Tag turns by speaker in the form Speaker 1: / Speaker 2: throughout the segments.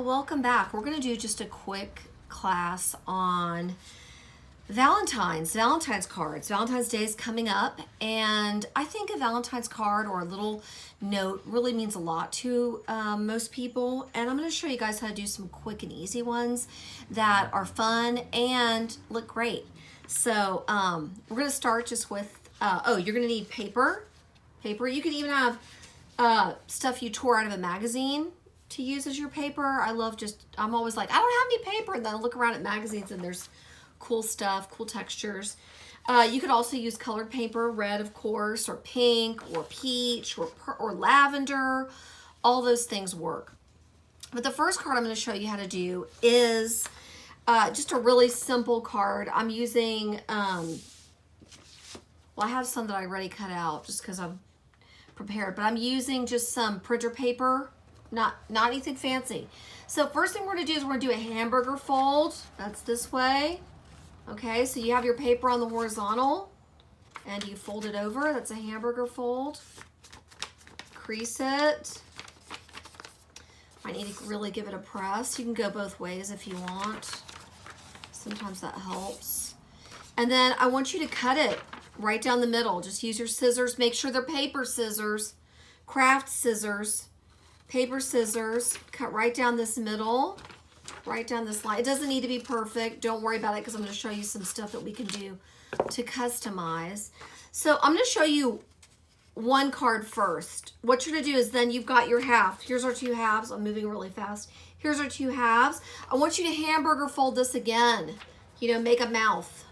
Speaker 1: welcome back. We're going to do just a quick class on Valentine's cards. Valentine's Day is coming up, and I think a Valentine's card or a little note really means a lot to most people. And I'm going to show you guys how to do some quick and easy ones that are fun and look great. So we're going to start just with, you're going to need paper. You could even have stuff you tore out of a magazine to use as your paper. I'm always like, I don't have any paper, and then I look around at magazines and there's cool stuff, cool textures. You could also use colored paper, red of course, or pink, or peach, or lavender. All those things work. But the first card I'm going to show you how to do is just a really simple card. I'm using, I have some that I already cut out just because I'm prepared, but I'm using just some printer paper. Not anything fancy. So first thing we're going to do is we're going to do a hamburger fold. That's this way. Okay, so you have your paper on the horizontal and you fold it over. That's a hamburger fold. Crease it. I need to really give it a press. You can go both ways if you want. Sometimes that helps. And then I want you to cut it right down the middle. Just use your scissors. Make sure they're paper scissors, craft scissors. Paper scissors, cut right down this middle, right down this line. It doesn't need to be perfect. Don't worry about it because I'm going to show you some stuff that we can do to customize. So I'm going to show you one card first. What you're going to do is then you've got your half. Here's our two halves. I'm moving really fast. Here's our two halves. I want you to hamburger fold this again. Make a mouth.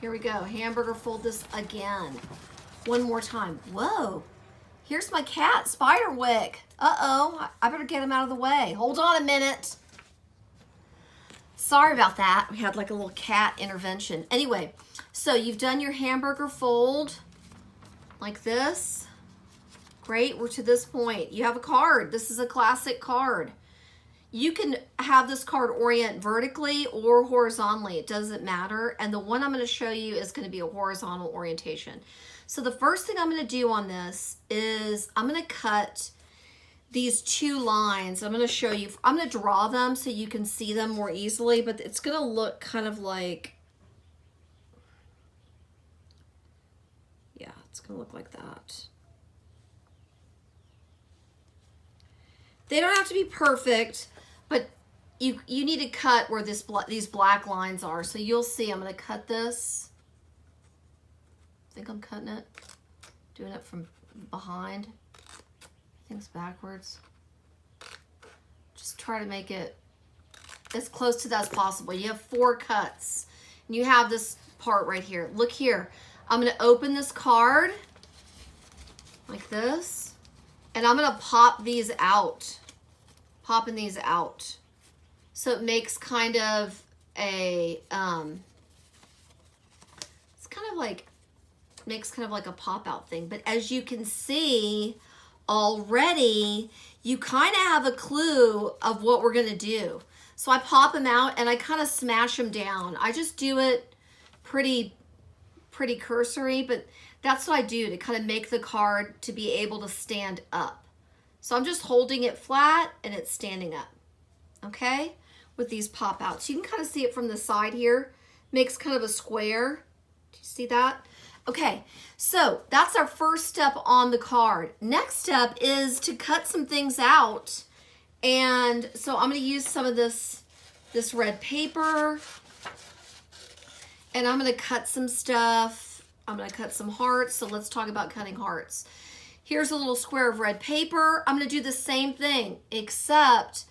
Speaker 1: Here we go. Hamburger fold this again. One more time. Whoa. Here's my cat, Spiderwick. Uh-oh, I better get him out of the way. Hold on a minute. Sorry about that. We had like a little cat intervention. Anyway, so you've done your hamburger fold like this. Great, we're to this point. You have a card. This is a classic card. You can have this card orient vertically or horizontally. It doesn't matter. And the one I'm going to show you is going to be a horizontal orientation. So the first thing I'm going to do on this is I'm going to cut these two lines. I'm going to show you, I'm going to draw them so you can see them more easily, but it's going to look kind of like, yeah, it's going to look like that. They don't have to be perfect, but you need to cut where these black lines are. So you'll see, I'm going to cut this. I think I'm cutting it, doing it from behind. Things backwards. Just try to make it as close to that as possible. You have 4 cuts, and you have this part right here. Look here. I'm going to open this card like this, and I'm going to pop these out. Popping these out. So it makes kind of a, it's kind of like, makes kind of like a pop-out thing. But as you can see already, you kind of have a clue of what we're going to do. So I pop them out and I kind of smash them down. I just do it pretty cursory, but that's what I do to kind of make the card to be able to stand up. So I'm just holding it flat and it's standing up, okay, with these pop-outs. You can kind of see it from the side here. Makes kind of a square. Do you see that? Okay, so that's our first step on the card. Next step is to cut some things out. And so I'm going to use some of this red paper. And I'm going to cut some stuff. I'm going to cut some hearts. So let's talk about cutting hearts. Here's a little square of red paper. I'm going to do the same thing, except,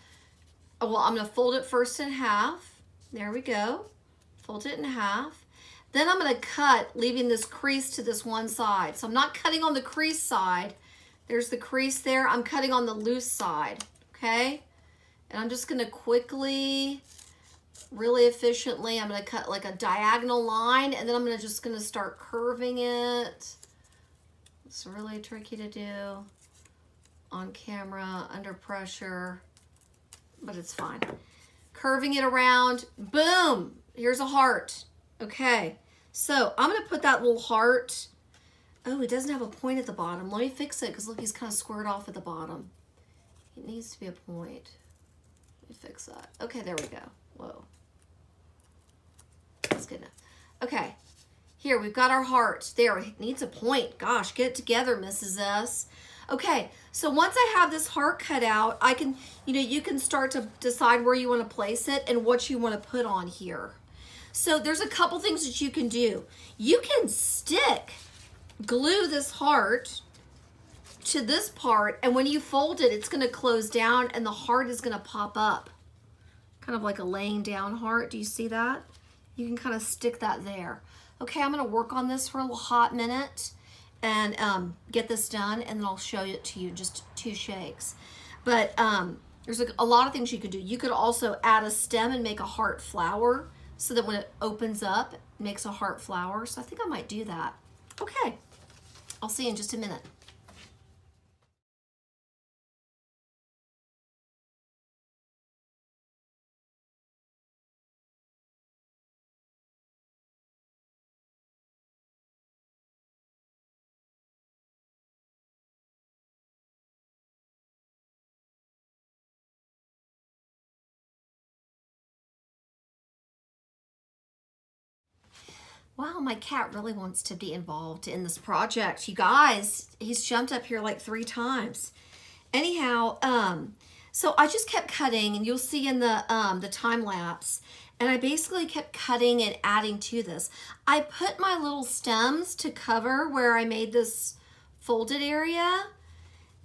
Speaker 1: well, I'm going to fold it first in half. There we go. Fold it in half. Then I'm going to cut, leaving this crease to this one side. So I'm not cutting on the crease side. There's the crease there. I'm cutting on the loose side, okay? And I'm just going to quickly, really efficiently, I'm going to cut like a diagonal line, and then I'm just going to start curving it. It's really tricky to do on camera, under pressure, but it's fine. Curving it around, boom, here's a heart. Okay, so I'm going to put that little heart. Oh, it doesn't have a point at the bottom. Let me fix it because look, he's kind of squared off at the bottom. It needs to be a point. Let me fix that. Okay, there we go. Whoa. That's good enough. Okay. Here, we've got our heart. There, it needs a point. Gosh, get it together, Mrs. S. Okay, so once I have this heart cut out, I can, you can start to decide where you want to place it and what you want to put on here. So there's a couple things that you can do. You can glue this heart to this part, and when you fold it, it's going to close down and the heart is going to pop up. Kind of like a laying down heart. Do you see that? You can kind of stick that there. Okay, I'm going to work on this for a little hot minute and get this done, and then I'll show it to you in just 2 shakes. But there's a lot of things you could do. You could also add a stem and make a heart flower so that when it opens up, it makes a heart flower. So I think I might do that. Okay, I'll see you in just a minute. Wow, my cat really wants to be involved in this project. You guys, he's jumped up here like 3 times. Anyhow, so I just kept cutting, and you'll see in the time lapse, and I basically kept cutting and adding to this. I put my little stems to cover where I made this folded area,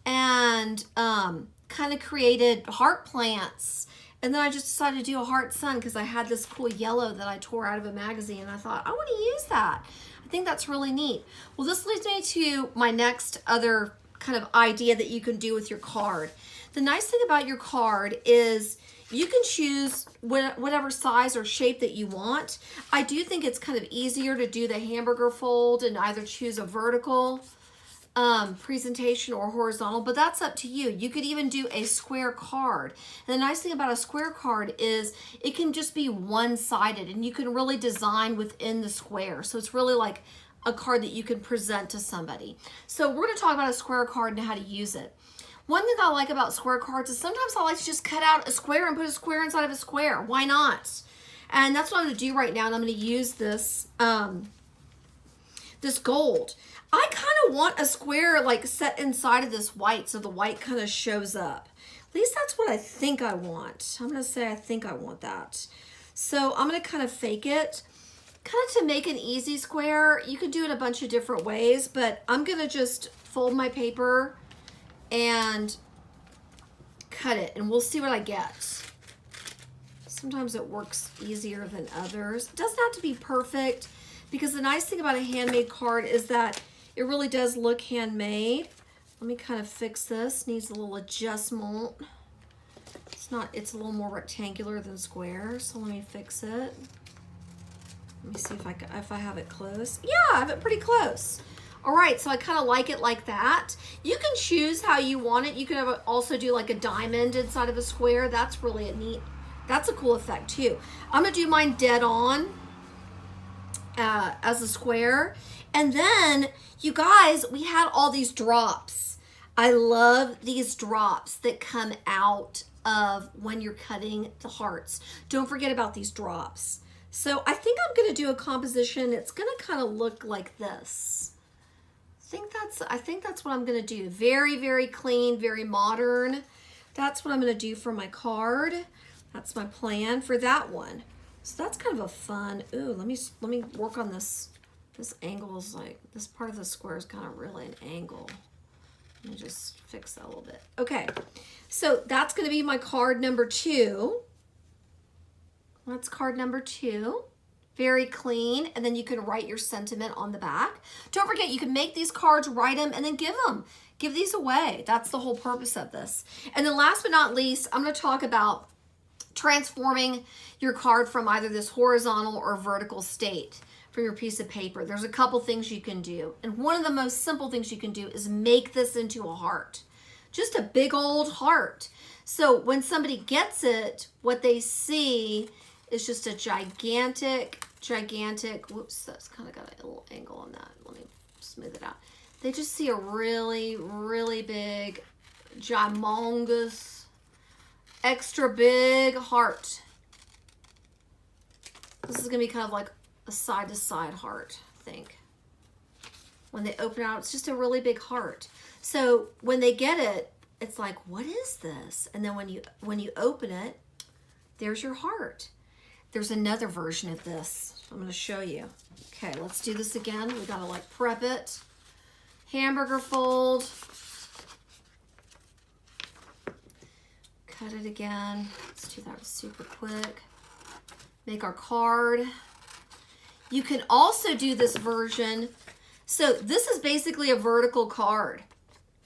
Speaker 1: and kind of created heart plants. And then I just decided to do a heart sun because I had this cool yellow that I tore out of a magazine, and I thought, I want to use that. I think that's really neat. Well, this leads me to my next other kind of idea that you can do with your card. The nice thing about your card is you can choose whatever size or shape that you want. I do think it's kind of easier to do the hamburger fold and either choose a vertical presentation or horizontal, but that's up to you. You could even do a square card. And the nice thing about a square card is it can just be one-sided, and you can really design within the square. So it's really like a card that you can present to somebody. So we're going to talk about a square card and how to use it. One thing I like about square cards is sometimes I like to just cut out a square and put a square inside of a square. Why not? And that's what I'm going to do right now. And I'm going to use this this gold. I kind of want a square like set inside of this white so the white kind of shows up. At least that's what I think I want. I'm going to say I think I want that. So I'm going to kind of fake it. Kind of to make an easy square. You can do it a bunch of different ways, but I'm going to just fold my paper and cut it, and we'll see what I get. Sometimes it works easier than others. It doesn't have to be perfect, because the nice thing about a handmade card is that it really does look handmade. Let me kind of fix this. Needs a little adjustment. It's a little more rectangular than square, so let me fix it. Let me see if I have it close. Yeah, I have it pretty close. All right, so I kind of like it like that. You can choose how you want it. You can also do like a diamond inside of a square. That's really that's a cool effect too. I'm gonna do mine dead on as a square. And then, you guys, we had all these drops. I love these drops that come out of when you're cutting the hearts. Don't forget about these drops. So I think I'm gonna do a composition. It's gonna kind of look like this. I think that's what I'm gonna do. Very, very clean, very modern. That's what I'm gonna do for my card. That's my plan for that one. So that's kind of a fun. Ooh, let me work on this. This angle is like, this part of the square is kind of really an angle. Let me just fix that a little bit. Okay, so that's gonna be my card number 2. That's card number 2. Very clean, and then you can write your sentiment on the back. Don't forget, you can make these cards, write them, and then give them. Give these away. That's the whole purpose of this. And then last but not least, I'm gonna talk about transforming your card from either this horizontal or vertical state for your piece of paper. There's a couple things you can do. And one of the most simple things you can do is make this into a heart. Just a big old heart. So when somebody gets it, what they see is just a gigantic, whoops, that's kind of got a little angle on that. Let me smooth it out. They just see a really, really big, gymongous extra big heart. This is gonna be kind of like a side to side heart, I think. When they open out, it's just a really big heart. So when they get it, it's like, what is this? And then when you open it, there's your heart. There's another version of this. I'm gonna show you. Okay, let's do this again. We gotta like prep it. Hamburger fold. Cut it again. Let's do that super quick. Make our card. You can also do this version. So this is basically a vertical card,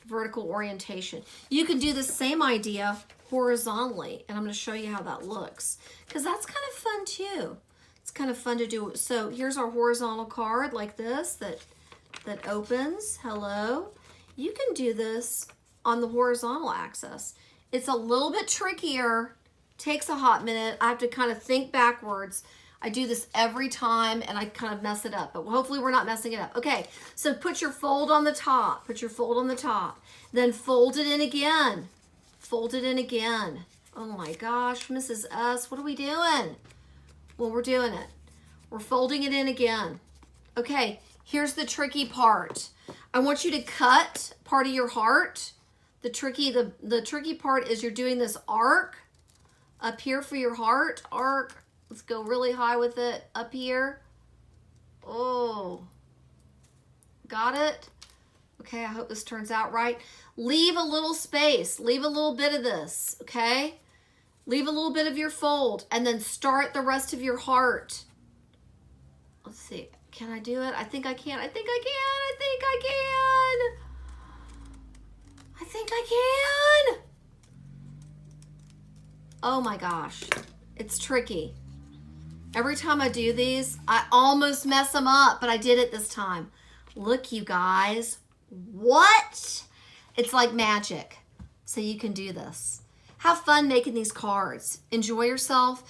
Speaker 1: vertical orientation. You can do the same idea horizontally, and I'm going to show you how that looks because that's kind of fun too. It's kind of fun to do. So here's our horizontal card like this that opens. Hello. You can do this on the horizontal axis. It's a little bit trickier. Takes a hot minute. I have to kind of think backwards. I do this every time and I kind of mess it up, but hopefully we're not messing it up. Okay, so put your fold on the top. Put your fold on the top. Then fold it in again. Fold it in again. Oh my gosh, Mrs. S, what are we doing? Well, we're doing it. We're folding it in again. Okay, here's the tricky part. I want you to cut part of your heart. The tricky part is you're doing this arc up here for your heart. Arc. Let's go really high with it. Up here. Oh. Got it? Okay, I hope this turns out right. Leave a little space. Leave a little bit of this, okay? Leave a little bit of your fold and then start the rest of your heart. Let's see. Can I do it? I think I can. I think I can. I think I can. I think I can. Oh my gosh. It's tricky. Every time I do these, I almost mess them up, but I did it this time. Look, you guys. What? It's like magic. So you can do this. Have fun making these cards. Enjoy yourself.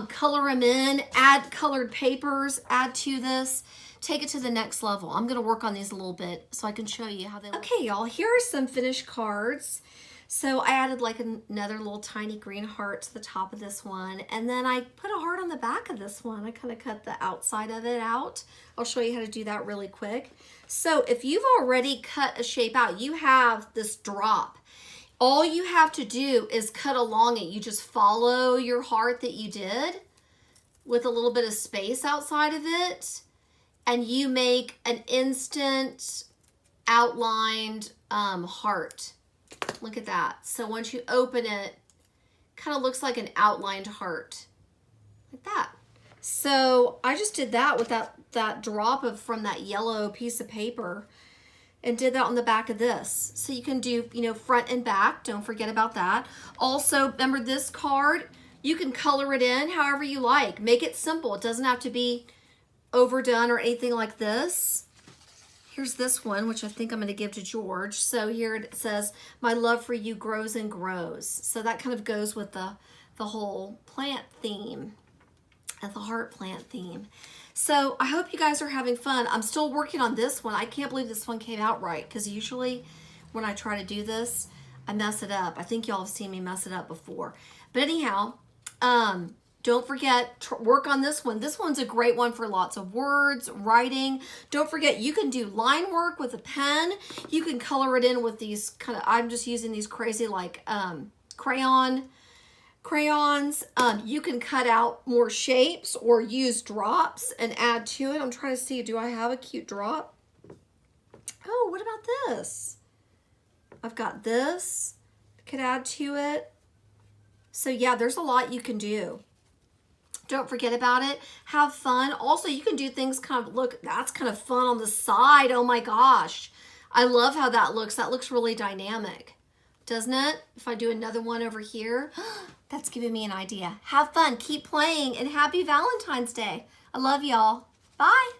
Speaker 1: Color them in. Add colored papers. Add to this. Take it to the next level. I'm going to work on these a little bit so I can show you how they look. Okay, y'all. Here are some finished cards. So I added like another little tiny green heart to the top of this one. And then I put a heart on the back of this one. I kind of cut the outside of it out. I'll show you how to do that really quick. So if you've already cut a shape out, you have this drop. All you have to do is cut along it. You just follow your heart that you did with a little bit of space outside of it. And you make an instant outlined heart. Look at that. So once you open it, kind of looks like an outlined heart. Like that. So I just did that with that drop from that yellow piece of paper and did that on the back of this. So you can do, front and back. Don't forget about that. Also, remember this card, you can color it in however you like. Make it simple. It doesn't have to be overdone or anything like this. Here's this one, which I think I'm going to give to George. So here it says, my love for you grows and grows. So that kind of goes with the whole plant theme and the heart plant theme. So I hope you guys are having fun. I'm still working on this one. I can't believe this one came out right because usually when I try to do this, I mess it up. I think y'all have seen me mess it up before. But anyhow, don't forget, work on this one. This one's a great one for lots of words, writing. Don't forget, you can do line work with a pen. You can color it in with these kind of, I'm just using these crazy like crayons. You can cut out more shapes or use drops and add to it. I'm trying to see, do I have a cute drop? Oh, what about this? I've got this. Could add to it. So yeah, there's a lot you can do. Don't forget about it. Have fun. Also, you can do things kind of, look, that's kind of fun on the side. Oh my gosh. I love how that looks. That looks really dynamic, doesn't it? If I do another one over here, that's giving me an idea. Have fun. Keep playing and happy Valentine's Day. I love y'all. Bye.